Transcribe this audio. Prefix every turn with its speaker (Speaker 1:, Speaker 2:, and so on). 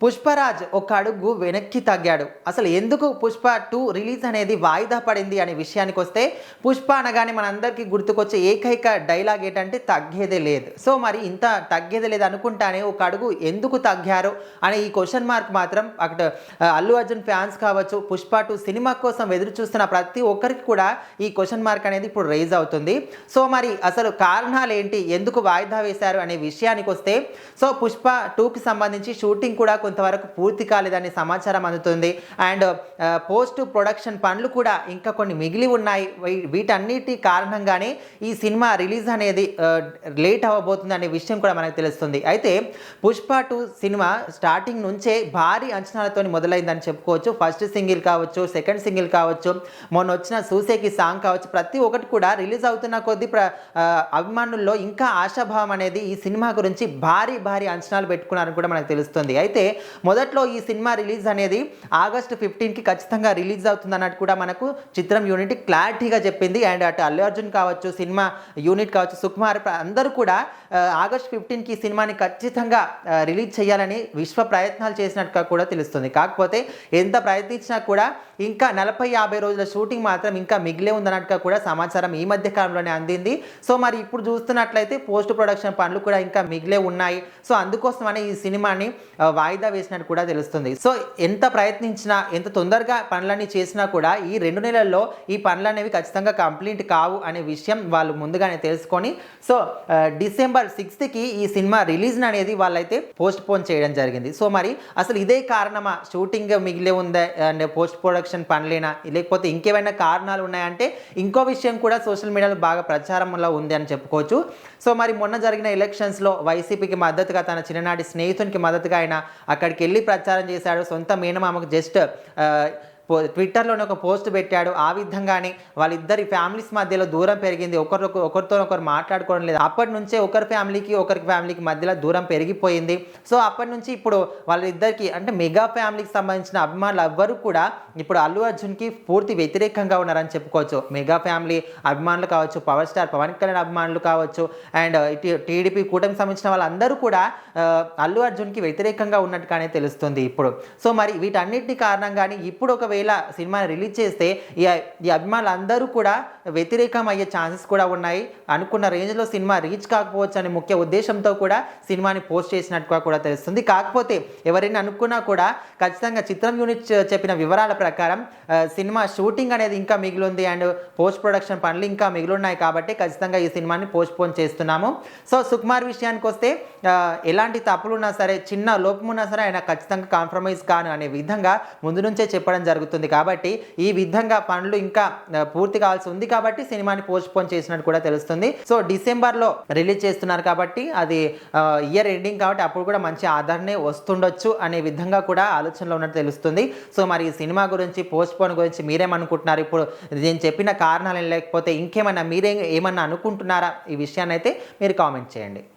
Speaker 1: పుష్పరాజ్ ఒక అడుగు వెనక్కి తగ్గాడు. అసలు ఎందుకు పుష్ప 2 రిలీజ్ అనేది వాయిదా పడింది అనే విషయానికొస్తే, పుష్ప అనగానే మనందరికీ గుర్తుకొచ్చే ఏకైక డైలాగ్ ఏంటంటే తగ్గేదే లేదు. సో మరి ఇంత తగ్గేదే లేదు అనుకుంటానే ఒక అడుగు ఎందుకు తగ్గారు అనే ఈ క్వెషన్ మార్క్ మాత్రం అక్కడ అల్లు అర్జున్ ఫ్యాన్స్ కావచ్చు, పుష్ప 2 సినిమా కోసం ఎదురు చూస్తున్న ప్రతి ఒక్కరికి కూడా ఈ క్వెషన్ మార్క్ అనేది ఇప్పుడు రైజ్ అవుతుంది. సో మరి అసలు కారణాలేంటి? ఎందుకు వాయిదా వేశారు అనే విషయానికొస్తే, సో పుష్ప 2కి సంబంధించి షూటింగ్ కూడా కొంతవరకు పూర్తి కాలేదనే సమాచారం అందుతుంది. అండ్ పోస్ట్ ప్రొడక్షన్ పనులు కూడా ఇంకా కొన్ని మిగిలి ఉన్నాయి. వీటన్నిటి కారణంగానే ఈ సినిమా రిలీజ్ అనేది లేట్ అవ్వబోతుంది అనే విషయం కూడా మనకు తెలుస్తుంది. అయితే పుష్ప 2 సినిమా స్టార్టింగ్ నుంచే భారీ అంచనాలతో మొదలైందని చెప్పుకోవచ్చు. ఫస్ట్ సింగిల్ కావచ్చు, సెకండ్ సింగిల్ కావచ్చు, మొన్న వచ్చిన సూసేకి సాంగ్ కావచ్చు, ప్రతి ఒక్కటి కూడా రిలీజ్ అవుతున్న కొద్దీ అభిమానుల్లో ఇంకా ఆశాభావం అనేది ఈ సినిమా గురించి భారీ అంచనాలు పెట్టుకున్నారని కూడా మనకు తెలుస్తుంది. అయితే మొదట్లో ఈ సినిమా రిలీజ్ అనేది ఆగస్టు 15కి ఖచ్చితంగా రిలీజ్ అవుతుంది అన్నట్టు కూడా మనకు చిత్రం యూనిట్ క్లారిటీగా చెప్పింది. అండ్ అటు అల్లు అర్జున్ కావచ్చు, సినిమా యూనిట్ కావచ్చు, సుకుమార్ అందరూ కూడా ఆగస్ట్ 15కి ఈ సినిమాని ఖచ్చితంగా రిలీజ్ చేయాలని విశ్వ ప్రయత్నాలు చేసినట్టుగా కూడా తెలుస్తుంది. కాకపోతే ఎంత ప్రయత్నించినా కూడా ఇంకా 40-50 రోజుల షూటింగ్ మాత్రం ఇంకా మిగిలే ఉందన్నట్టుగా కూడా సమాచారం ఈ మధ్య కాలంలోనే అందింది. సో మరి ఇప్పుడు చూస్తున్నట్లయితే పోస్ట్ ప్రొడక్షన్ పనులు కూడా ఇంకా మిగిలే ఉన్నాయి. సో అందుకోసమనే ఈ సినిమాని వాయిదా వేసినట్టు కూడా తెలుస్తుంది. సో ఎంత ప్రయత్నించినా, ఎంత తొందరగా పనులన్నీ చేసినా కూడా ఈ 2 నెలల్లో ఈ పనులు అనేవి ఖచ్చితంగా కంప్లీట్ కావు అనే విషయం వాళ్ళు ముందుగానే తెలుసుకొని, సో డిసెంబర్ 6కి ఈ సినిమా రిలీజ్ అనేది వాళ్ళైతే పోస్ట్ పోన్ చేయడం జరిగింది. సో మరి అసలు ఇదే కారణమా? షూటింగ్ మిగిలే ఉందా అండ్ పోస్ట్ ప్రొడక్షన్ పనులేనా, లేకపోతే ఇంకేమైనా కారణాలు ఉన్నాయంటే ఇంకో విషయం కూడా సోషల్ మీడియాలో బాగా ప్రచారంలో ఉంది అని చెప్పుకోవచ్చు. సో మరి మొన్న జరిగిన ఎలక్షన్స్లో వైసీపీకి మద్దతుగా, తన చిన్ననాటి స్నేహితునికి మద్దతుగా ఆయన అక్కడికి వెళ్ళి ప్రచారం చేశాడు. సొంత మేనమామకు జస్ట్ ట్విట్టర్లోనే ఒక పోస్ట్ పెట్టాడు. ఆ విధంగానే వాళ్ళిద్దరి ఫ్యామిలీస్ మధ్యలో దూరం పెరిగింది. ఒకరితో ఒకరు మాట్లాడుకోవడం లేదు. అప్పటి నుంచే ఒకరి ఫ్యామిలీకి మధ్యలో దూరం పెరిగిపోయింది. సో అప్పటి నుంచి ఇప్పుడు వాళ్ళిద్దరికి అంటే మెగా ఫ్యామిలీకి సంబంధించిన అభిమానులు ఎవ్వరూ కూడా ఇప్పుడు అల్లు అర్జున్కి పూర్తి వ్యతిరేకంగా ఉన్నారని చెప్పుకోవచ్చు. మెగా ఫ్యామిలీ అభిమానులు కావచ్చు, పవర్ స్టార్ పవన్ కళ్యాణ్ అభిమానులు కావచ్చు, అండ్ టీడీపీ కూటమికి సంబంధించిన వాళ్ళందరూ కూడా అల్లు అర్జున్కి వ్యతిరేకంగా ఉన్నట్టుగానే తెలుస్తుంది ఇప్పుడు. సో మరి వీటన్నిటిని కారణంగానే ఇప్పుడు ఒకవేళ సినిమాని రిలీజ్ చేస్తే ఈ అభిమానులు అందరూ కూడా వ్యతిరేకం అయ్యే ఛాన్సెస్ కూడా ఉన్నాయి. అనుకున్న రేంజ్లో సినిమా రీచ్ కాకపోవచ్చు అనే ముఖ్య ఉద్దేశంతో కూడా సినిమాని పోస్ట్ చేసినట్టుగా కూడా తెలుస్తుంది. కాకపోతే ఎవరైనా అనుకున్నా కూడా ఖచ్చితంగా చిత్రం యూనిట్ చెప్పిన వివరాల ప్రకారం సినిమా షూటింగ్ అనేది ఇంకా మిగిలింది అండ్ పోస్ట్ ప్రొడక్షన్ పనులు ఇంకా మిగిలిన్నాయి కాబట్టి ఖచ్చితంగా ఈ సినిమాని పోస్ట్ పోన్ చేస్తున్నాము. సో సుకుమార్ విషయానికి వస్తే ఎలాంటి తప్పులు ఉన్నా సరే, చిన్న లోపం ఉన్నా సరే ఆయన ఖచ్చితంగా కాంప్రమైజ్ కాను అనే విధంగా ముందు నుంచే చెప్పడం జరుగుతుంది. కాబట్టి ఈ విధంగా పనులు ఇంకా పూర్తి కావాల్సి ఉంది కాబట్టి సినిమాని పోస్ట్ పోన్ చేసినట్టు కూడా తెలుస్తుంది. సో డిసెంబర్లో రిలీజ్ చేస్తున్నారు కాబట్టి అది ఇయర్ ఎండింగ్ కాబట్టి అప్పుడు కూడా మంచి ఆదరణే వస్తుండొచ్చు అనే విధంగా కూడా ఆలోచనలో ఉన్నట్టు తెలుస్తుంది. సో మరి ఈ సినిమా గురించి, పోస్ట్ పోన్ గురించి మీరేమనుకుంటున్నారు? ఇప్పుడు నేను చెప్పిన కారణాలు లేకపోతే ఇంకేమన్నా మీరేమన్నా అనుకుంటున్నారా? ఈ విషయాన్ని అయితే మీరు కామెంట్ చేయండి.